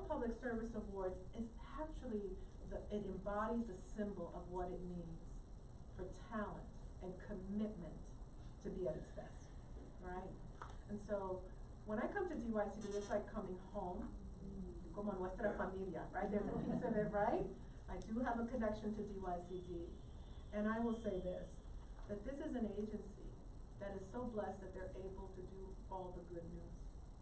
Public Service Awards is actually, it embodies the symbol of what it means for talent and commitment to be at its best, right? And so, when I come to DYCD, it's like coming home, como nuestra familia, right? There's a piece of it, right? I do have a connection to DYCD, and I will say this, that this is an agency that is so blessed that they're able to do all the good news,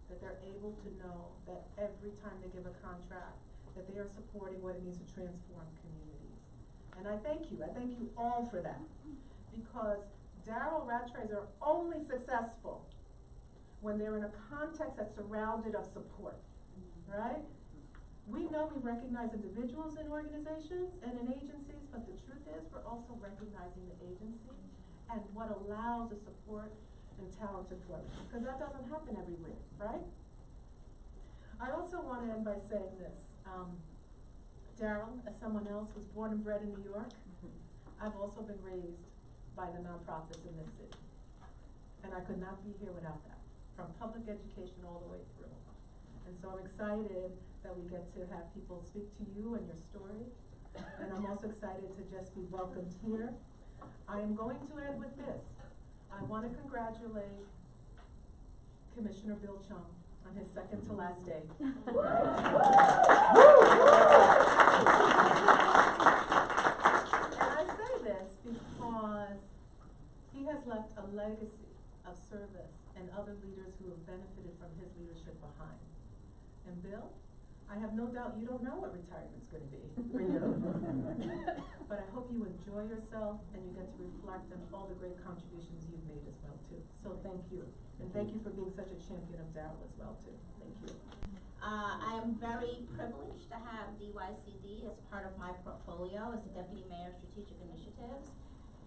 that they're able to know that every time they give a contract, that they are supporting what it means to transform communities. And I thank you all for that, because Darryl Rattray are only successful when they're in a context that's surrounded of support, right? We know we recognize individuals in organizations and in agencies, but the truth is we're also recognizing the agency and what allows the support and talent to flourish, because that doesn't happen everywhere, right? I also want to end by saying this. Darryl, as someone else, was born and bred in New York. I've also been raised by the nonprofits in this city, and I could not be here without that, from public education all the way through. And so I'm excited that we get to have people speak to you and your story, and I'm also excited to just be welcomed here. I am going to end with this. I want to congratulate Commissioner Bill Chung on his second to last day. And I say this because he has left a legacy of service and other leaders who have benefited from his leadership behind. And Bill, I have no doubt you don't know what retirement's going to be for you. But I hope you enjoy yourself and you get to reflect on all the great contributions you've made as well too. So thank you. And thank you for being such a champion of Darryl as well too. Thank you. I am very privileged to have DYCD as part of my portfolio as the Deputy Mayor of Strategic Initiatives.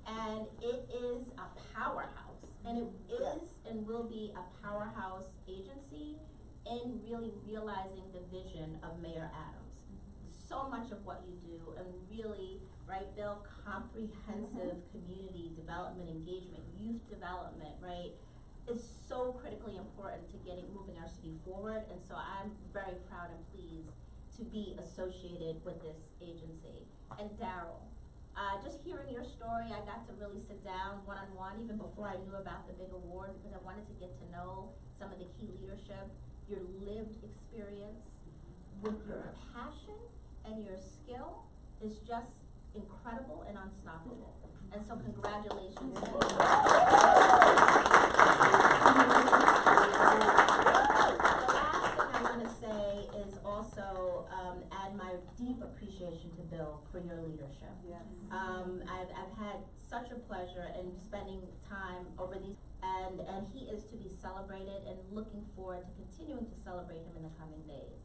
And it is a powerhouse. And it is and will be a powerhouse agency in really realizing the vision of Mayor Adams. So much of what you do, and really, right, Bill, comprehensive community development, engagement, youth development, right, is so critically important to moving our city forward. And so I'm very proud and pleased to be associated with this agency. And Darryl, just hearing your story, I got to really sit down one-on-one even before I knew about the big award, because I wanted to get to know some of the key leadership, your lived experience with your passion and your skill is just incredible and unstoppable. And so congratulations. The last thing I want to say is also add my deep appreciation to Bill for your leadership. Yes. I've had such a pleasure in spending time over these, and he is to be celebrated, and looking forward to continuing to celebrate him in the coming days.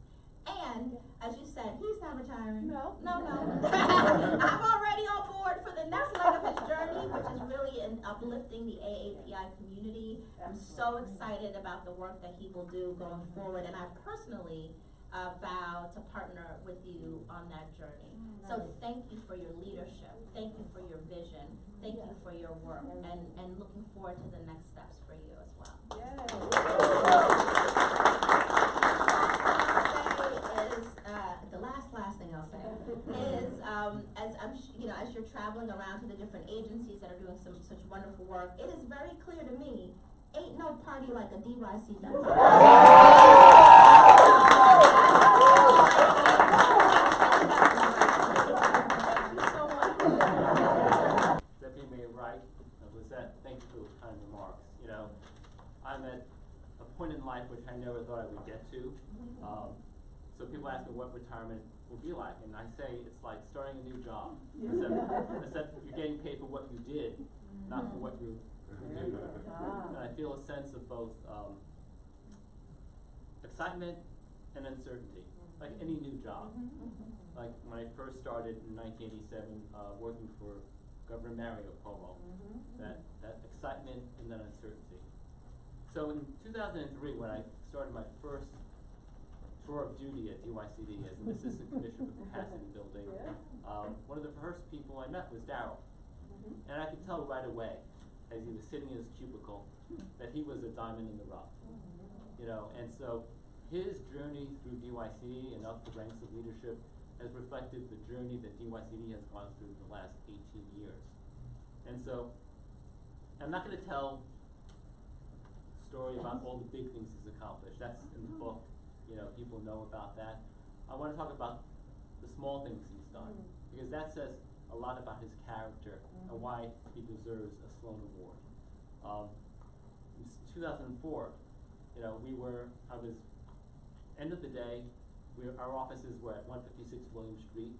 And as you said, he's not retiring. No. I'm already on board for the next leg of his journey, which is really in uplifting the AAPI community. I'm so excited about the work that he will do going forward, and I personally vow to partner with you on that journey. So thank you for your leadership, thank you for your vision, thank you for your work, and looking forward to the next steps for you as well. The last thing I'll say is, as you're traveling around to the different agencies that are doing such wonderful work, it is very clear to me, ain't no party like a DYCD Thank you for those kind remarks. You know, I'm at a point in life which I never thought I would get to. So people ask me what retirement will be like, and I say it's like starting a new job. Except you're getting paid for what you did, not for what you do. And I feel a sense of both excitement and uncertainty, like any new job. Like when I first started in 1987 working for Governor Mario Cuomo, that excitement and that uncertainty. So in 2003, when I started my first tour of duty at DYCD as an assistant commissioner for capacity building, one of the first people I met was Darryl. And I could tell right away, as he was sitting in his cubicle, that he was a diamond in the rough. You know, and so his journey through DYCD and up the ranks of leadership has reflected the journey that DYCD has gone through the last 18 years. And so, I'm not gonna tell a story about all the big things he's accomplished. That's in the book, you know, people know about that. I wanna talk about the small things he's done, because that says a lot about his character and why he deserves a Sloan Award. In 2004, you know, end of the day, our offices were at 156 William Street,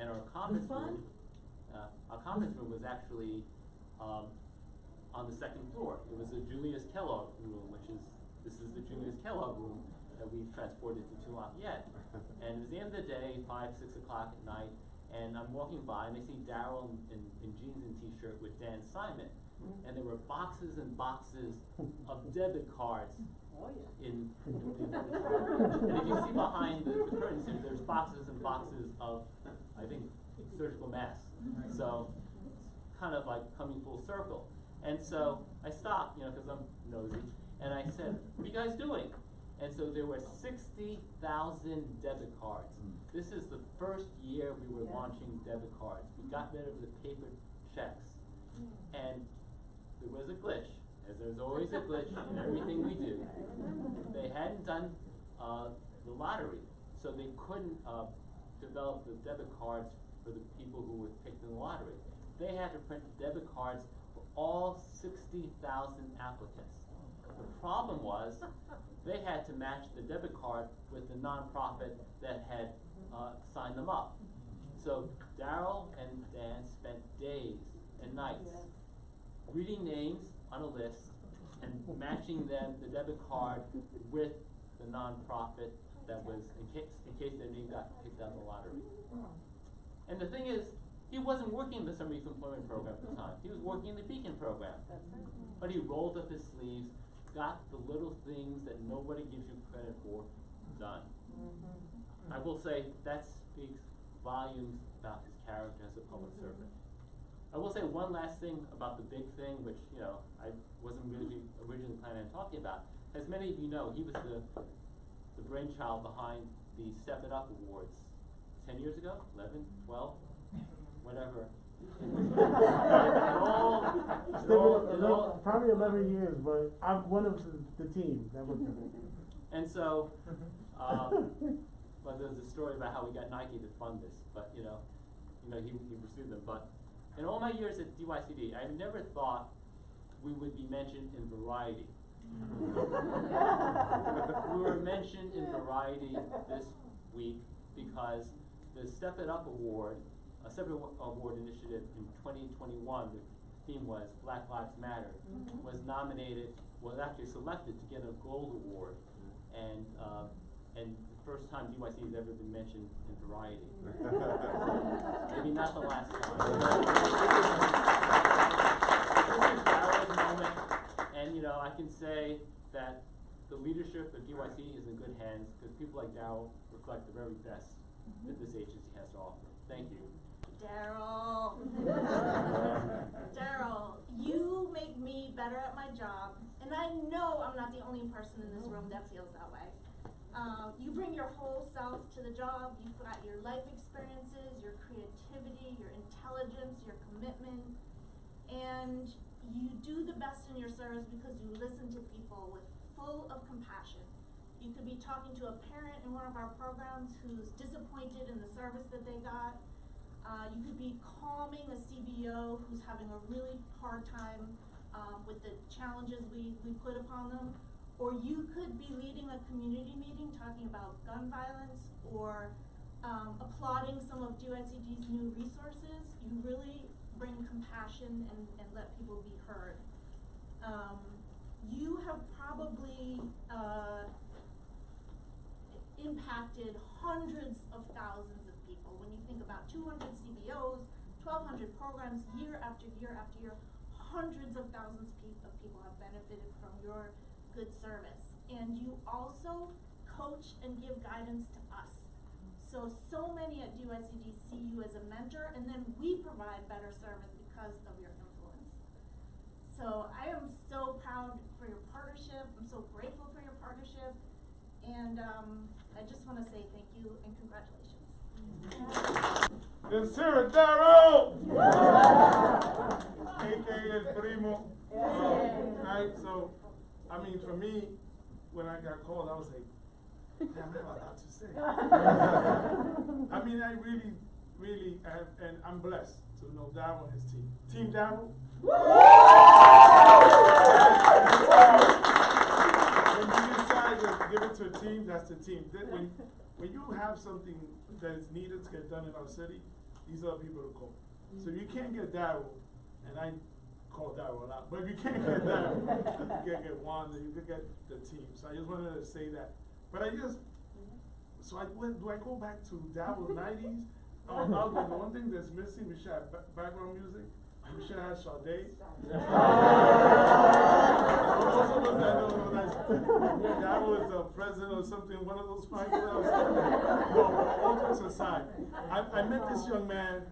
and our conference room was actually on the second floor. It was the Julius Kellogg room, this is the Julius Kellogg room that we've transported to Lafayette. And it was the end of the day, 5, 6 o'clock at night, and I'm walking by and I see Darryl in jeans and t-shirt with Dan Simon. And there were boxes and boxes of debit cards in and if you see behind the curtains, there's boxes and boxes of, I think, surgical masks. So, kind of like coming full circle. And so, I stopped, you know, because I'm nosy, and I said, what are you guys doing? And so there were 60,000 debit cards. This is the first year we were launching debit cards. We got rid of the paper checks. And there was a glitch, as there's always a glitch in everything we do. They hadn't done the lottery, so they couldn't develop the debit cards for the people who were picked in the lottery. They had to print debit cards for all 60,000 applicants. The problem was, they had to match the debit card with the nonprofit that had signed them up. So Darryl and Dan spent days and nights reading names on a list and matching them, the debit card, with the nonprofit that was, in case their name got picked out in the lottery. And the thing is, he wasn't working in the Summer Youth Employment Program at the time. He was working in the Beacon Program. But he rolled up his sleeves, got the little things that nobody gives you credit for done. I will say that speaks volumes about his character as a public servant. I will say one last thing about the big thing, which, you know, I wasn't really originally planning on talking about. As many of you know, he was the brainchild behind the Step It Up Awards 10 years ago, 11, 12, whatever. Probably 11 years, but I'm one of the team that was. And so, well, there's a story about how we got Nike to fund this, but he pursued them. But in all my years at DYCD, I never thought we would be mentioned in Variety. We were mentioned in Variety this week because the Step It Up Award, a Step It Up Award initiative in 2021, the theme was Black Lives Matter, was actually selected to get a gold award, and the first time DYC has ever been mentioned in Variety. Maybe not the last time. This is Darryl's moment, and I can say that the leadership of DYC is in good hands because people like Darryl reflect the very best that this agency has to offer. Thank you. Darryl. Darryl, you make me better at my job, and I know I'm not the only person in this room that feels that way. You bring your whole self to the job. You've got your life experiences, your creativity, your intelligence, your commitment, and you do the best in your service because you listen to people with full of compassion. You could be talking to a parent in one of our programs who's disappointed in the service that they got. You could be calming a CBO who's having a really hard time with the challenges we put upon them. Or you could be leading a community meeting talking about gun violence or applauding some of DYCD's new resources. You really bring compassion and let people be heard. You have probably impacted hundreds of thousands of people. When you think about 200 CBOs, 1,200 programs, year after year after year, hundreds of thousands of people have benefited from your good service. And you also coach and give guidance to us. So many at DYCD see you as a mentor, and then we provide better service because of your influence. So I am so proud for your partnership. I'm so grateful for your partnership. And I just want to say thank you and congratulations. Let's hear it, Darryl! AKA El Primo. Right, so, I mean, for me, when I got called, I was like, damn, I have a lot to say. I mean, I really have, and I'm blessed to know Darryl and his team. Team Darryl? When you decide to give it to a team, that's the team. When you have something that is needed to get done in our city, these are the people to call. So if you can't get Darryl, and I call Darryl a lot, but if you can't get Darryl, you can get Wanda, you can get the team. So I just wanted to say that. But do I go back to Darryl 90s? Oh, the one thing that's missing, we should have background music. We should have Sade. Darryl is the president or something, one of those fine clubs. No, all jokes aside, I met this young man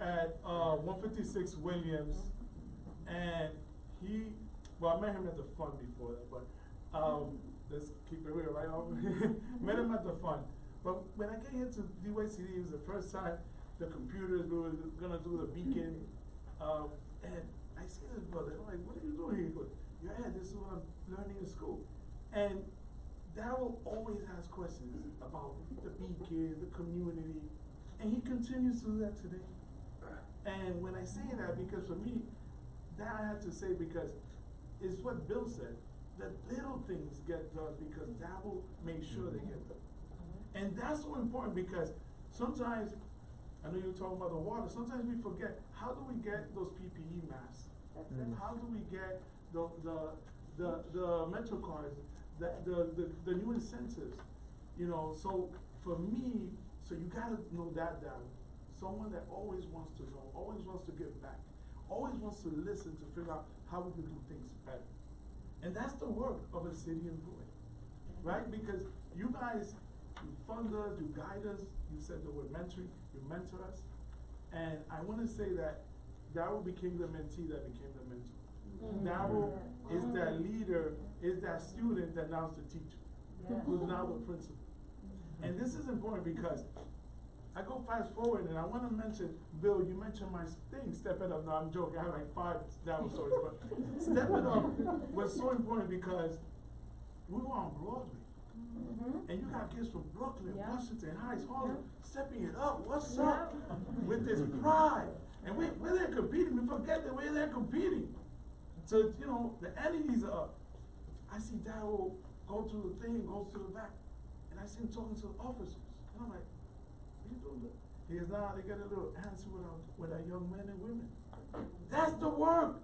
at 156 Williams, and I met him at the fund before that, but let's keep it real, right? Met him at the fund. But when I came here to DYCD, it was the first time the computers, we were gonna do the beacon, and I see this brother, I'm like, what are you doing here? He goes, yeah, this is what I'm learning in school. And Darryl always has questions about the beacon, the community, and he continues to do that today. And when I say that, because for me, that I had to say because it's what Bill said, that little things get done because Darryl makes sure they get done. And that's so important because sometimes, I know you were talking about the water, sometimes we forget, how do we get those PPE masks? How do we get the Metro cards, the new incentives? You know, so for me, so you gotta know that Darryl. Someone that always wants to know, always wants to give back, always wants to listen to figure out how we can do things better. And that's the work of a city employee, right? Because you guys, you fund us, you guide us, you said the word mentoring, you mentor us. And I want to say that Darryl became the mentee that became the mentor. Darryl is that leader, is that student that now is the teacher, who's now the principal. And this is important because I go fast forward and I want to mention, Bill, you mentioned my thing, Step It Up. No, I'm joking, I have like 5 Darryl stories, but Step It Up was so important because we were on Broadway. And you got kids from Brooklyn, Washington Heights, Harlem, stepping it up. What's up? With this pride. And we're there competing. We forget that we're there competing. So, you know, the entities are up. I see Darryl go to the thing, goes to the back. And I see him talking to the officers. And I'm like, what are you doing? He goes, nah, they got a little answer with our young men and women. That's the work.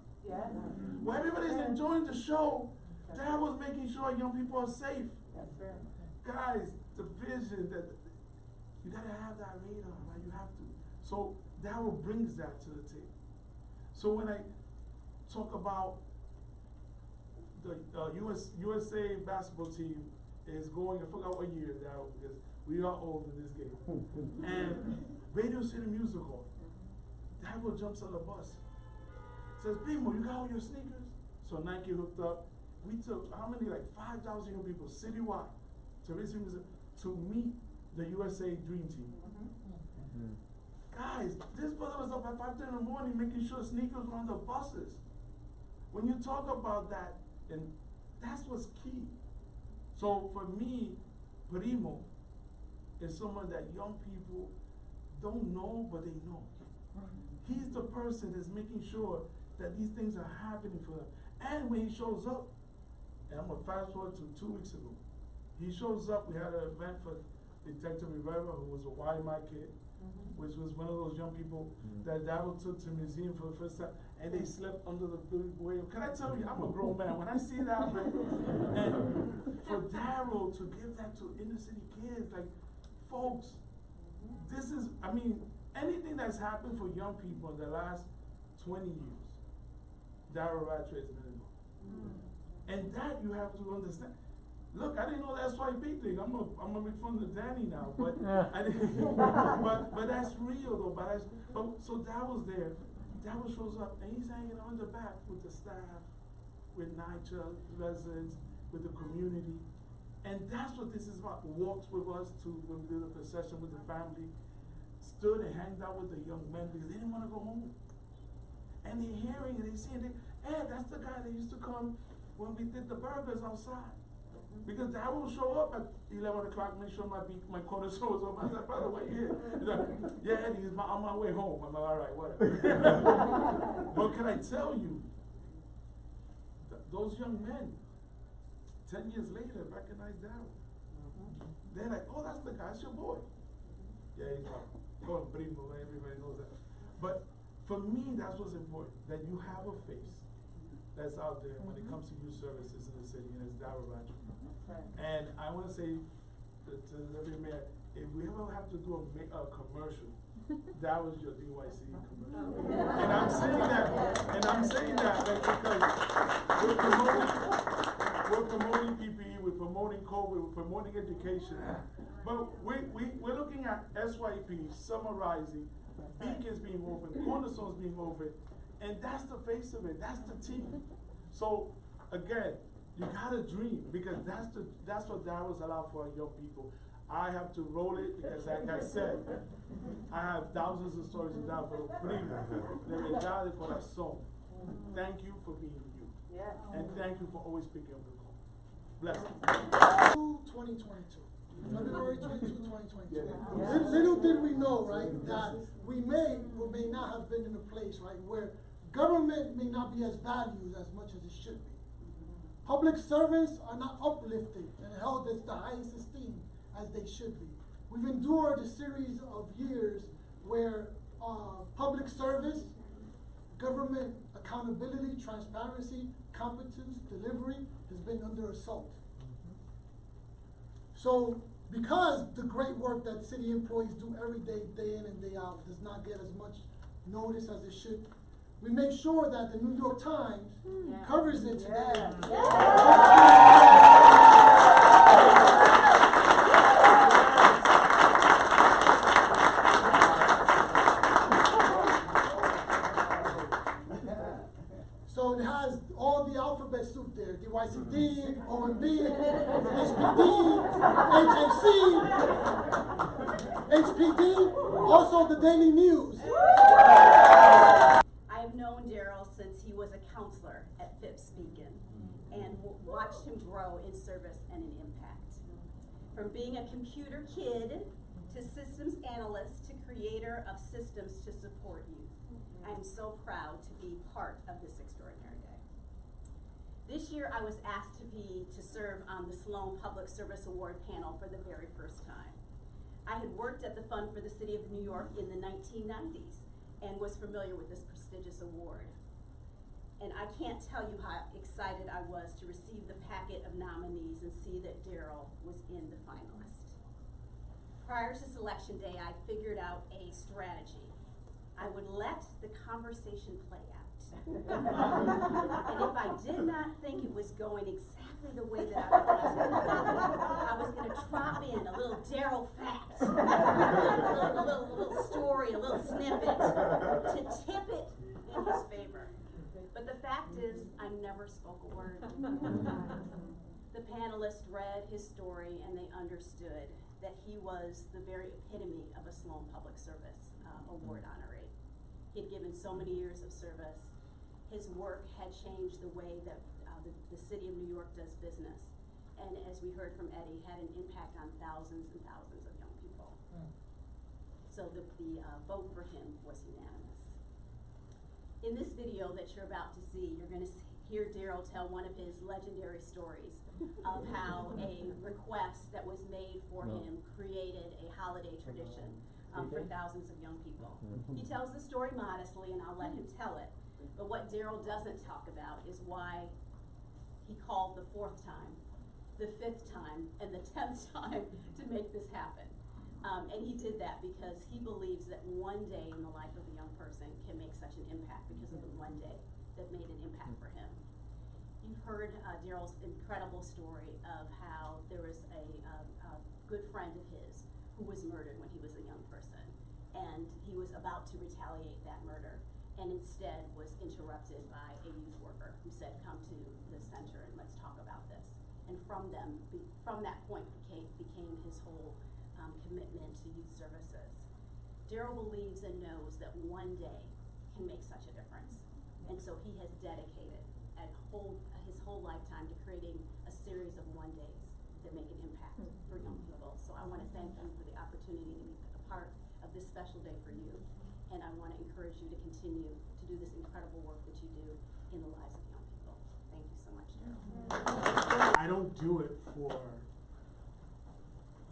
Where everybody's enjoying the show, Darryl's making sure young people are safe. Guys, the vision that you gotta have that radar, right? You have to. So Darryl brings that to the table. So when I talk about the USA basketball team is going, I forgot what year, Darryl, because we are old in this game. And Radio City Music Hall, Darryl jumps on the bus, says, Primo, you got all your sneakers? So Nike hooked up. We took, how many, like 5,000 young people citywide to meet the USA Dream Team. Guys, this brother was up at 5:30 in the morning making sure sneakers were on the buses. When you talk about that, and that's what's key. So for me, Primo is someone that young people don't know, but they know. He's the person that's making sure that these things are happening for them. And when he shows up, and I'm gonna fast forward to 2 weeks ago. He shows up, we had an event for Detective Rivera, who was a YMI kid, which was one of those young people that Darryl took to the museum for the first time, and they slept under the big whale. Can I tell you, I'm a grown man, when I see that, and for Darryl to give that to inner city kids, like, folks, this is, I mean, anything that's happened for young people in the last 20 years, Darryl Rattray has been involved. And that you have to understand. Look, I didn't know that's why big thing. I'm gonna make fun of Danny now, but I didn't, but that's real though. But so Darryl's there. Darryl shows up and he's hanging on the back with the staff, with NYCHA residents, with the community. And that's what this is about. Walks with us to, when we did the procession with the family, stood and hanged out with the young men because they didn't want to go home. And they're hearing and they're seeing it. Hey, that's the guy that used to come when we did the burgers outside. Because I will show up at 11 o'clock, make sure my cornerstone was open. I said, by the way, yeah, Eddie, he's on my way home. I'm like, all right, whatever. But can I tell you, those young men, 10 years later, recognize Darryl. They're like, oh, that's the guy, that's your boy. Yeah, he's like, call him primo, everybody knows that. But for me, that's what's important, that you have a face that's out there when it comes to youth services in the city, and it's Darryl Rattray. And I want to say to every mayor, if we ever have to do a commercial, that was your DYC commercial. And I'm saying that like, because we're promoting PPE, we're promoting COVID, we're promoting education. But we're looking at SYP, summarizing, beacons being open, cornerstones being open, and that's the face of it, that's the team. So again, you gotta dream, because that's what Darryl's allowed for our young people. I have to roll it because, like I said, I have thousands of stories of that, pero primo, de verdad de corazón. Thank you for being you. And thank you for always picking up the call. Bless you. 2022. February 22, 2022. Little did we know, right, that we may or may not have been in a place, right, where government may not be as valued as much as it should be. Public servants are not uplifted and held as the highest esteem as they should be. We've endured a series of years where public service, government accountability, transparency, competence, delivery has been under assault. So, because the great work that city employees do every day, day in and day out, does not get as much notice as it should, we make sure that the New York Times covers it today. So it has all the alphabet soup there: DYCD, OMB, HPD, HPD, also the Daily News. I have known Darryl since he was a counselor at Phipps Beacon and watched him grow in service and in impact. From being a computer kid to systems analyst to creator of systems to support youth, I am so proud to be part of this extraordinary day. This year I was asked to serve on the Sloan Public Service Award panel for the very first time. I had worked at the Fund for the City of New York in the 1990s and was familiar with this prestigious award. And I can't tell you how excited I was to receive the packet of nominees and see that Darryl was in the finalist. Prior to selection day, I figured out a strategy. I would let the conversation play out. And if I did not think it was going exactly the way that I wanted, I was going to drop in a little Darryl fact, a little story, a little snippet to tip it in his favor. But the fact is, I never spoke a word. The panelists read his story and they understood that he was the very epitome of a Sloan Public Service Award honoree. He had given so many years of service. His work had changed the way that the city of New York does business. And as we heard from Eddie, had an impact on thousands and thousands of young people. So the vote for him was unanimous. In this video that you're about to see, you're going to hear Darryl tell one of his legendary stories of how a request that was made for him created a holiday tradition for thousands of young people. He tells the story modestly, and I'll let him tell it. But what Darryl doesn't talk about is why he called the 4th time, the 5th time, and the 10th time to make this happen. And he did that because he believes that one day in the life of a young person can make such an impact because of the one day that made an impact for him. You've heard Darryl's incredible story of how there was a good friend of his who was murdered when he was a young person. And he was about to retaliate that murder, and instead was interrupted by a youth worker who said, come to the center and let's talk about this. And from them, from that point became his whole commitment to youth services. Darryl believes and knows that one day can make such a difference. And so he has dedicated his whole lifetime to creating a series of one days that make an impact for young people. So I want to thank you for the opportunity to be a part of this special day for you. And I want to encourage you to continue to do this incredible work that you do in the lives of young people. Thank you so much, Darryl. I don't do it for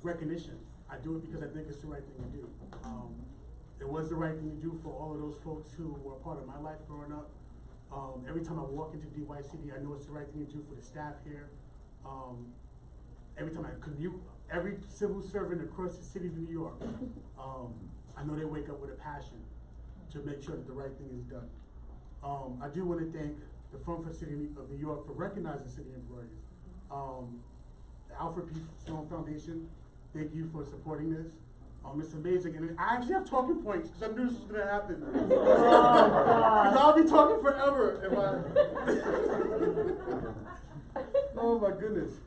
recognition. I do it because I think it's the right thing to do. It was the right thing to do for all of those folks who were part of my life growing up. Every time I walk into DYCD, I know it's the right thing to do for the staff here. Every time I commute, every civil servant across the city of New York, I know they wake up with a passion to make sure that the right thing is done. I do want to thank the Fund for the City of New York for recognizing city employees. The Alfred P. Sloan Foundation, thank you for supporting this. It's amazing, and I actually have talking points because I knew this was going to happen. Because I'll be talking forever if I. Oh my goodness.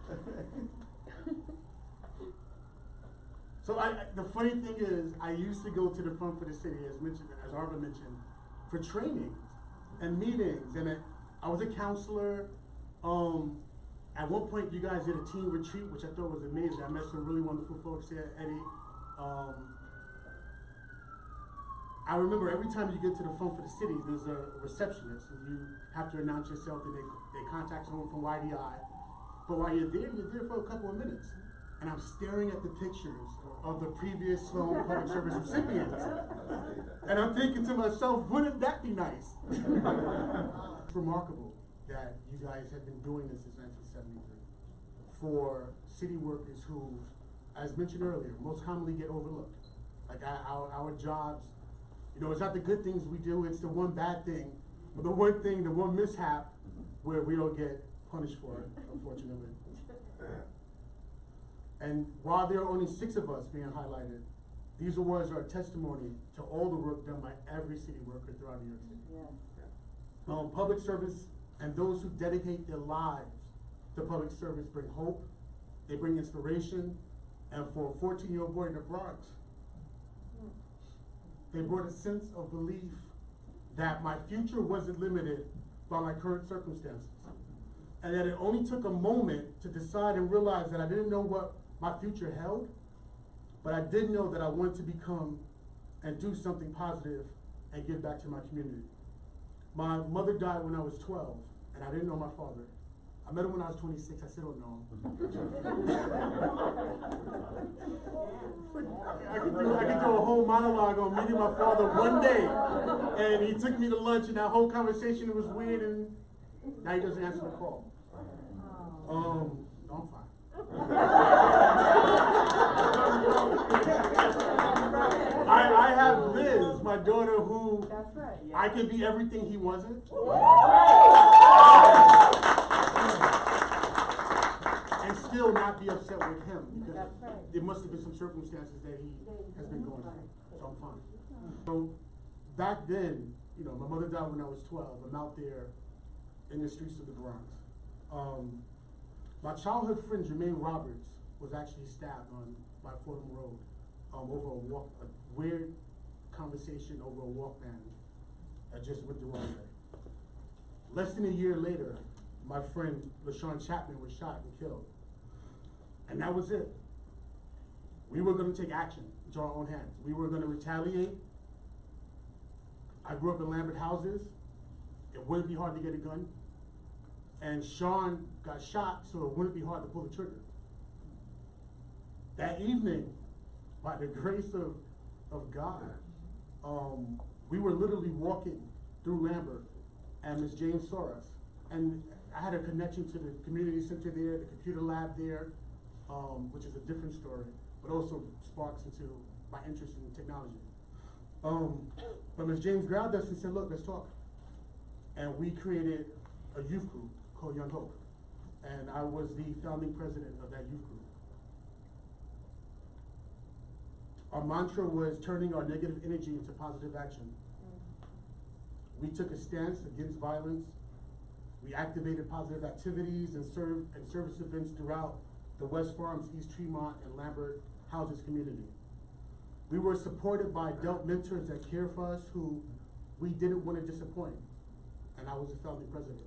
So the funny thing is, I used to go to the Fund for the City, as Arva mentioned, for trainings and meetings, and I was a counselor. At one point, you guys did a team retreat, which I thought was amazing. I met some really wonderful folks there, Eddie. I remember every time you get to the Fund for the City, there's a receptionist, and you have to announce yourself, and they contact someone from YDI. But while you're there for a couple of minutes. And I'm staring at the pictures of the previous Sloan Public Service recipients. And I'm thinking to myself, wouldn't that be nice? It's remarkable that you guys have been doing this since 1973 for city workers who, as mentioned earlier, most commonly get overlooked. Like our jobs, it's not the good things we do, it's the one bad thing, or the one mishap where we don't get punished for it, unfortunately. And while there are only 6 of us being highlighted, these awards are a testimony to all the work done by every city worker throughout New York City. Yeah. Public service and those who dedicate their lives to public service bring hope, they bring inspiration, and for a 14-year-old boy in the Bronx, they brought a sense of belief that my future wasn't limited by my current circumstances. And that it only took a moment to decide and realize that I didn't know what my future held, but I did know that I wanted to become and do something positive and give back to my community. My mother died when I was 12, and I didn't know my father. I met him when I was 26, I still don't know him. I could do a whole monologue on meeting my father one day, and he took me to lunch, and that whole conversation was weird, and now he doesn't answer the call. No, I'm fine. I have Liz, my daughter, who I can be everything he wasn't. And still not be upset with him, because there must have been some circumstances that he has been going through. So I'm fine. So back then, my mother died when I was 12. I'm out there in the streets of the Bronx. My childhood friend Jermaine Roberts was actually stabbed by Fordham Road over a weird conversation over a Walkman that just went the wrong way. Less than a year later, my friend LaShawn Chapman was shot and killed. And that was it. We were going to take action into our own hands. We were going to retaliate. I grew up in Lambert houses. It wouldn't be hard to get a gun. And Sean got shot, so it wouldn't be hard to pull the trigger. That evening, by the grace of God, we were literally walking through Lambert, and Ms. James saw us. And I had a connection to the community center there, the computer lab there, which is a different story, but also sparks into my interest in technology. But Ms. James grabbed us and said, look, let's talk. And we created a youth group called Young Hope. And I was the founding president of that youth group. Our mantra was turning our negative energy into positive action. We took a stance against violence, We activated positive activities and service events throughout the West Farms, East Tremont, and Lambert houses community. We were supported by adult mentors that care for us who we didn't want to disappoint. And I was the founding president.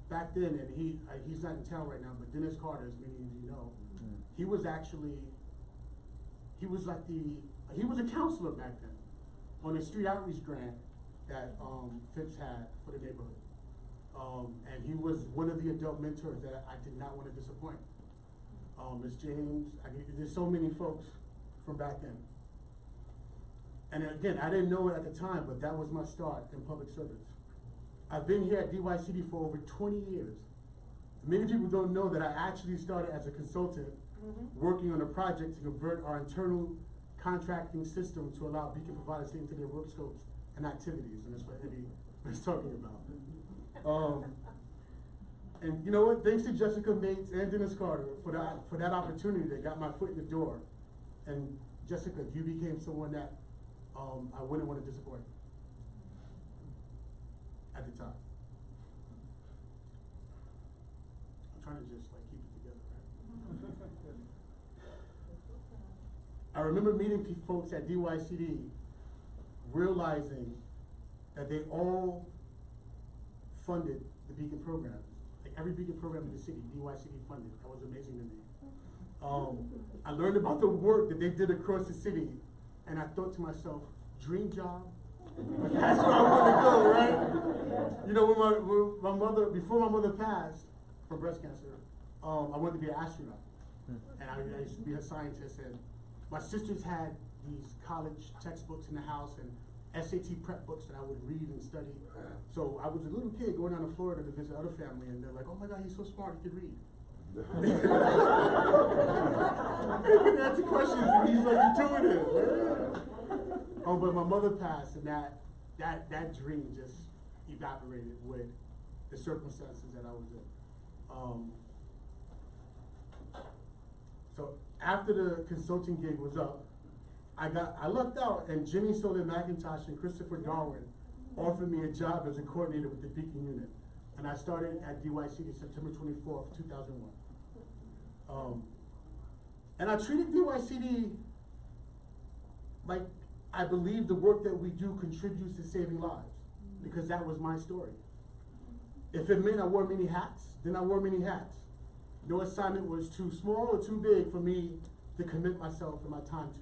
Back then, and he's not in town right now, but Dennis Carter, as many of you know, he was a counselor back then on a street outreach grant that Phipps had for the neighborhood. And he was one of the adult mentors that I did not want to disappoint. Ms. James, there's so many folks from back then. And again, I didn't know it at the time, but that was my start in public service. I've been here at DYCD for over 20 years. Many people don't know that I actually started as a consultant working on a project to convert our internal contracting system to allow beacon providers to into their work scopes and activities, and that's what Eddie was talking about. And you know what? Thanks to Jessica Mates and Dennis Carter for that opportunity that got my foot in the door. And Jessica, you became someone that I wouldn't want to disappoint at the time. I'm trying to just like keep it together, right? I remember meeting folks at DYCD, realizing that they all funded the Beacon program. Like every Beacon program in the city, DYCD funded. That was amazing to me. I learned about the work that they did across the city, and I thought to myself, dream job? That's where I want to go, right? You know, when my mother, before my mother passed from breast cancer, I wanted to be an astronaut. And I used to be a scientist, and my sisters had these college textbooks in the house and SAT prep books that I would read and study. So I was a little kid going down to Florida to visit other family, and they're like, oh my God, he's so smart, he could read. He could answer questions, and he's like intuitive. Oh, but my mother passed, and that dream just evaporated with the circumstances that I was in. So after the consulting gig was up, I lucked out, and Jimmy Soledad McIntosh and Christopher Darwin offered me a job as a coordinator with the Beacon unit. And I started at DYCD September 24th, 2001. And I treated DYCD like I believe the work that we do contributes to saving lives, because that was my story. If it meant I wore many hats, then I wore many hats. No assignment was too small or too big for me to commit myself and my time to.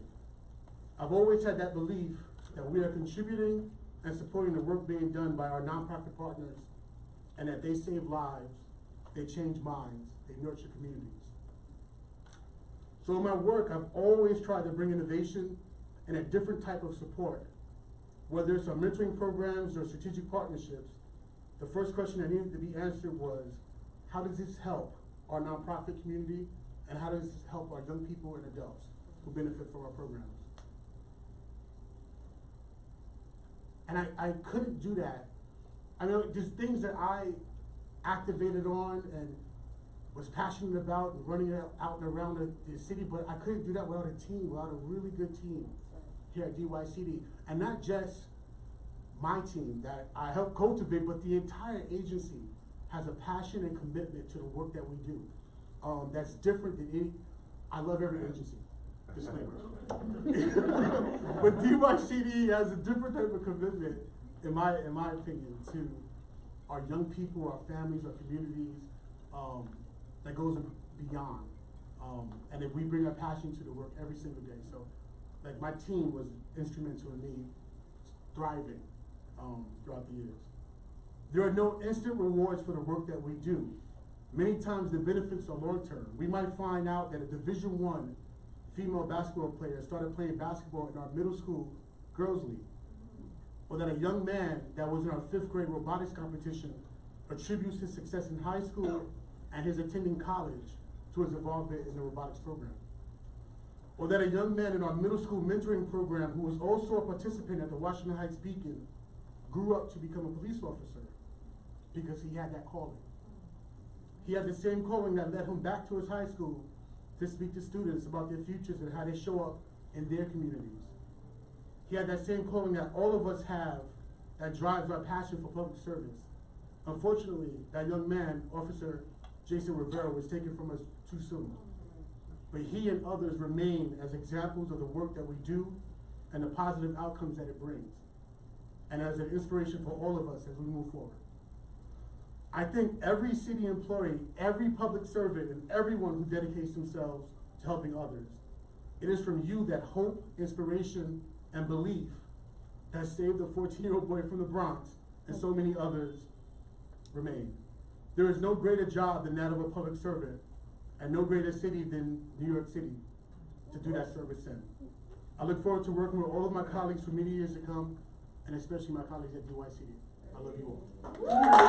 I've always had that belief that we are contributing and supporting the work being done by our nonprofit partners, and that they save lives, they change minds, they nurture communities. So in my work, I've always tried to bring innovation and a different type of support. Whether it's our mentoring programs or strategic partnerships, the first question that needed to be answered was, how does this help our nonprofit community, and how does this help our young people and adults who benefit from our programs? And I couldn't do that. I know there's things that I activated on and was passionate about and running out and around the city, but I couldn't do that without a team, without a really good team here at DYCD. And not just my team that I help cultivate, but the entire agency has a passion and commitment to the work that we do. That's different than any, I love every agency, disclaimer. But DYCD has a different type of commitment, in my opinion, to our young people, our families, our communities, that goes beyond. And if we bring our passion to the work every single day. So, like, my team was instrumental in me thriving throughout the years. There are no instant rewards for the work that we do. Many times the benefits are long-term. We might find out that a Division I female basketball player started playing basketball in our middle school girls league. Or that a young man that was in our 5th grade robotics competition attributes his success in high school and his attending college to his involvement in the robotics program. Or that a young man in our middle school mentoring program who was also a participant at the Washington Heights Beacon grew up to become a police officer because he had that calling. He had the same calling that led him back to his high school to speak to students about their futures and how they show up in their communities. He had that same calling that all of us have that drives our passion for public service Unfortunately, that young man, Officer Jason Rivera, was taken from us too soon. But he and others remain as examples of the work that we do and the positive outcomes that it brings, and as an inspiration for all of us as we move forward. I think every city employee, every public servant, and everyone who dedicates themselves to helping others, it is from you that hope, inspiration, and belief that saved the 14-year-old boy from the Bronx and so many others remain. There is no greater job than that of a public servant, and no greater city than New York City to do that service in. I look forward to working with all of my colleagues for many years to come, and especially my colleagues at DYCD. I love you all.